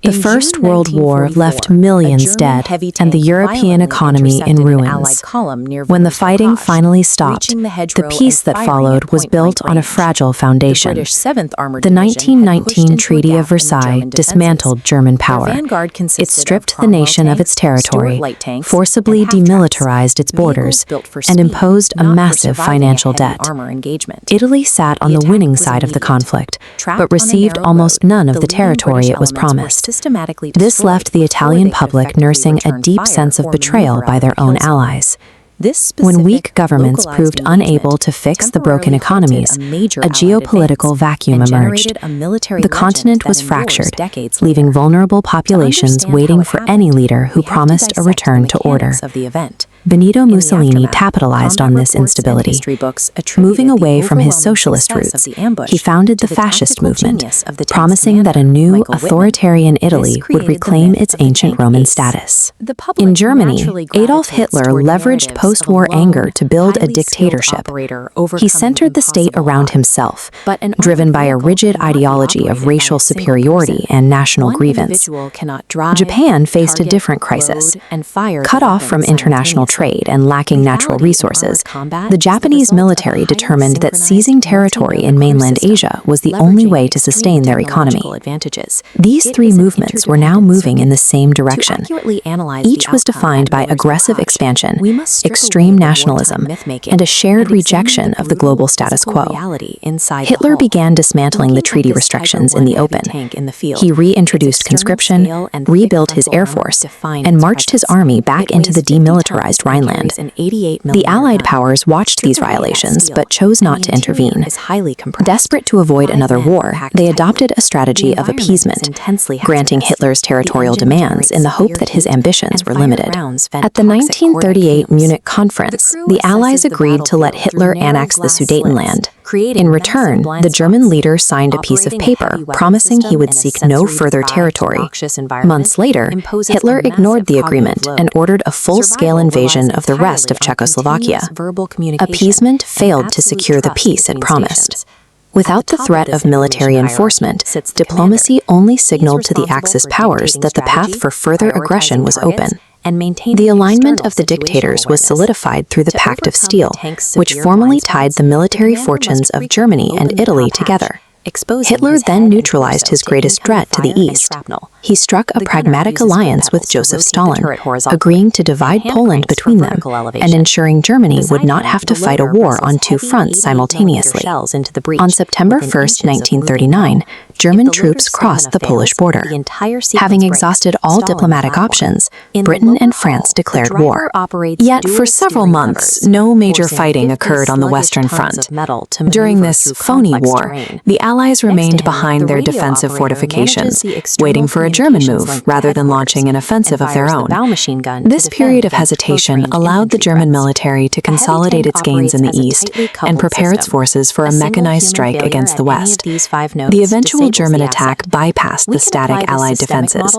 The First World War left millions dead and the European economy in ruins. When the fighting finally stopped, the peace that followed was built on a fragile foundation. The 1919 Treaty of Versailles dismantled German power. It stripped the nation of its territory, forcibly demilitarized its borders, and imposed a massive financial debt. Italy sat on the winning side of the conflict, but received almost none of the territory it was promised. This left the Italian public nursing a deep sense of betrayal by their own allies. When weak governments proved unable to fix the broken economies, a geopolitical vacuum emerged. The continent was fractured, leaving vulnerable populations waiting for any leader who promised a return to order. Benito Mussolini capitalized on this instability. Moving away from his socialist roots, he founded the fascist movement, promising that a new authoritarian Italy would reclaim its ancient Roman status. In Germany, Adolf Hitler leveraged post-war anger to build a dictatorship. He centered the state around himself, driven by a rigid ideology of racial superiority and national grievance. Japan faced a different crisis. Cut off from international trade and lacking natural resources, the Japanese military determined that seizing territory in mainland Asia was the only way to sustain their economy. These three movements were now moving in the same direction. Each was defined by aggressive expansion, extreme nationalism, and a shared rejection of the global status quo. Hitler began dismantling the treaty restrictions in the open. He reintroduced conscription, rebuilt his air force, and marched his army back into the demilitarized Rhineland. The Allied powers watched these violations but chose not to intervene. Desperate to avoid another war, they adopted a strategy of appeasement, granting Hitler's territorial demands in the hope that his ambitions were limited. At the 1938 Munich conference, the Allies agreed to let Hitler annex the Sudetenland. In return, the German leader signed a piece of paper promising he would seek no further territory. Months later, Hitler ignored the agreement and ordered a full-scale invasion of the rest of Czechoslovakia. Appeasement failed to secure the peace it promised. Without the threat of military enforcement, diplomacy only signaled to the Axis powers that the path for further aggression was open. The alignment of the dictators was solidified through the Pact of Steel, which formally tied the military fortunes of Germany and Italy together. Hitler then neutralized his greatest threat to the east. He struck a pragmatic alliance with Joseph Stalin, agreeing to divide Poland between them and ensuring Germany would not have to fight a war on two fronts simultaneously. On September 1, 1939, German troops crossed the Polish border. Having exhausted all diplomatic options, Britain and France declared war. Yet for several months, no major fighting occurred on the Western Front. During this phony war, the Allies remained behind their defensive fortifications, waiting for a German move rather than launching an offensive of their own. This period of hesitation allowed the German military to consolidate its gains in the east and prepare its forces for a mechanized strike against the West. The eventual German attack bypassed the static Allied defenses.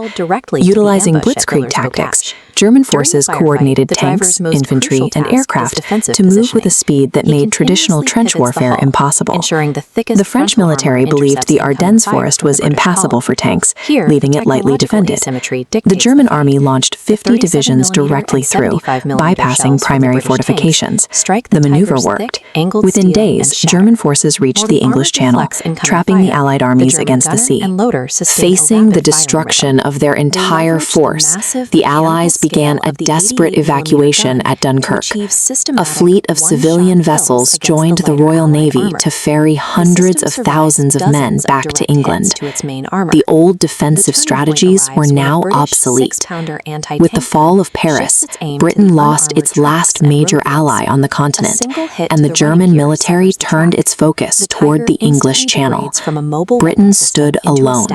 Utilizing blitzkrieg tactics, German forces coordinated tanks, infantry, and aircraft to move with a speed that made traditional trench warfare impossible. The French military believed the Ardennes forest was impassable for tanks, leaving it lightly defended. The German army launched 50 divisions directly through, bypassing primary fortifications. The maneuver worked. Within days, German forces reached the English Channel, trapping the Allied armies against the sea. Facing the destruction of their entire force, the Allies began a desperate evacuation at Dunkirk. A fleet of civilian vessels joined the Royal Navy to ferry hundreds of thousands of men back to England. The old defensive strategies were now obsolete. With the fall of Paris, Britain lost its last major ally on the continent, and the German military turned its focus toward the English Channel. Britain stood alone.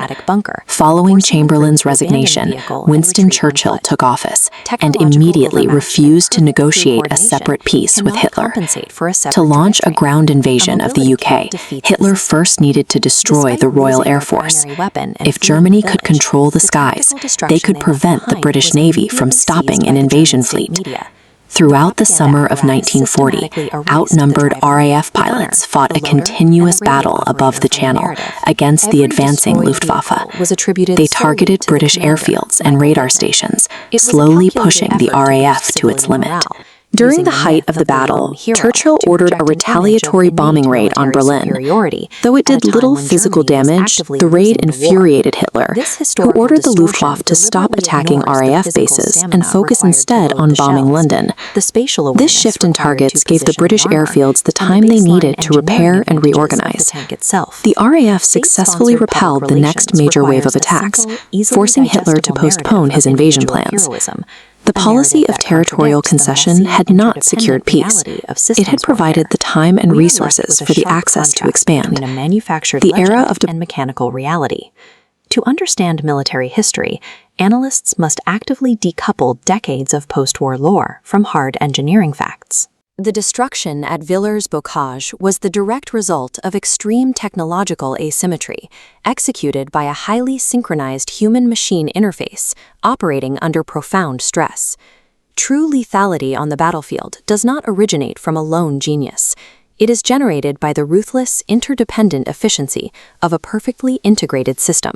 Following Chamberlain's resignation, Winston Churchill took office and immediately refused to negotiate a separate peace with Hitler. To launch a ground invasion of the UK, Hitler first needed to destroy the Royal Air Force. If Germany could control the skies, they could prevent the British Navy from stopping an invasion fleet. Throughout the summer of 1940, outnumbered RAF pilots fought a continuous battle above the Channel against the advancing Luftwaffe. They targeted British airfields and radar stations, slowly pushing the RAF to its limit. During the height of the battle, Churchill ordered a retaliatory bombing raid on Berlin. Though it did little physical damage, the raid infuriated Hitler, who ordered the Luftwaffe to stop attacking RAF bases and focus instead on bombing London. This shift in targets gave the British airfields the time they needed to repair and reorganize. The RAF successfully repelled the next major wave of attacks, forcing Hitler to postpone his invasion plans. The policy of territorial concession had not secured peace. It had provided the time and resources for the access to expand. The era of and mechanical reality. To understand military history, analysts must actively decouple decades of post-war lore from hard engineering facts. The destruction at Villers-Bocage was the direct result of extreme technological asymmetry, executed by a highly synchronized human-machine interface operating under profound stress. True lethality on the battlefield does not originate from a lone genius. It is generated by the ruthless, interdependent efficiency of a perfectly integrated system.